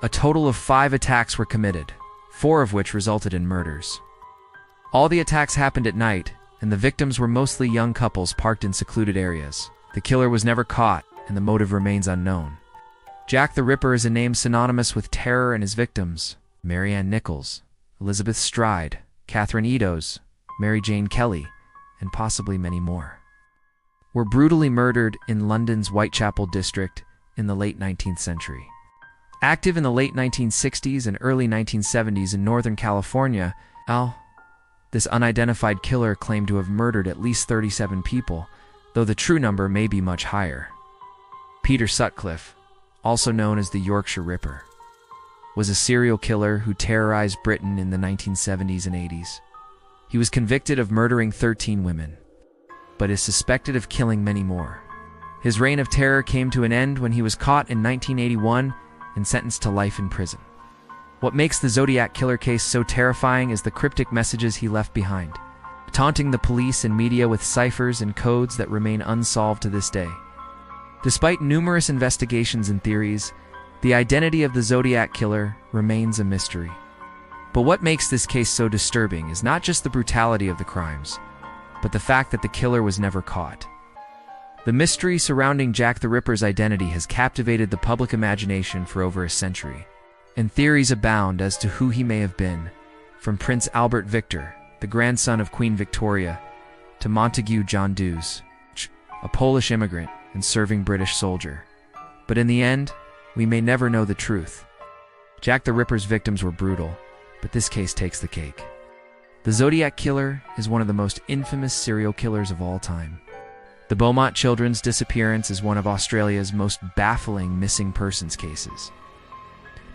A total of 5 attacks were committed, 4 of which resulted in murders. All the attacks happened at night, and the victims were mostly young couples parked in secluded areas. The killer was never caught, and the motive remains unknown. Jack the Ripper is a name synonymous with terror and his victims: Mary Ann Nichols, Elizabeth Stride, Catherine Eddowes, Mary Jane Kelly, and possibly many more, were brutally murdered in London's Whitechapel district in the late 19th century. Active in the late 1960s and early 1970s in Northern California, this unidentified killer claimed to have murdered at least 37 people, though the true number may be much higher. Peter Sutcliffe, also known as the Yorkshire Ripper, was a serial killer who terrorized Britain in the 1970s and 80s. He was convicted of murdering 13 women, but is suspected of killing many more. His reign of terror came to an end when he was caught in 1981 and sentenced to life in prison. What makes the Zodiac Killer case so terrifying is the cryptic messages he left behind, taunting the police and media with ciphers and codes that remain unsolved to this day. Despite numerous investigations and theories, the identity of the Zodiac Killer remains a mystery. But what makes this case so disturbing is not just the brutality of the crimes, but the fact that the killer was never caught. The mystery surrounding Jack the Ripper's identity has captivated the public imagination for over a century, and theories abound as to who he may have been, from Prince Albert Victor, the grandson of Queen Victoria, to Montague John Dewes, a Polish immigrant and serving British soldier. But in the end, we may never know the truth. Jack the Ripper's victims were brutal, but this case takes the cake. The Zodiac Killer is one of the most infamous serial killers of all time. The Beaumont children's disappearance is one of Australia's most baffling missing persons cases.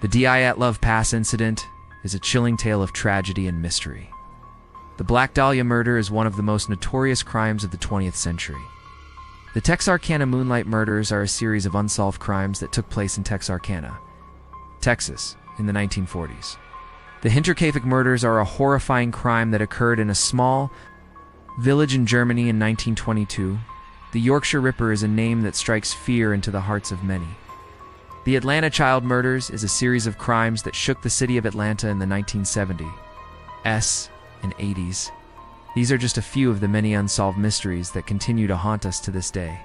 The DI at Love Pass incident is a chilling tale of tragedy and mystery. The Black Dahlia murder is one of the most notorious crimes of the 20th century. The Texarkana Moonlight murders are a series of unsolved crimes that took place in Texarkana, Texas, in the 1940s. The Hinterkaifeck murders are a horrifying crime that occurred in a small village in Germany in 1922. The Yorkshire Ripper is a name that strikes fear into the hearts of many. The Atlanta child murders is a series of crimes that shook the city of Atlanta in the 1970s and 80s. These are just a few of the many unsolved mysteries that continue to haunt us to this day.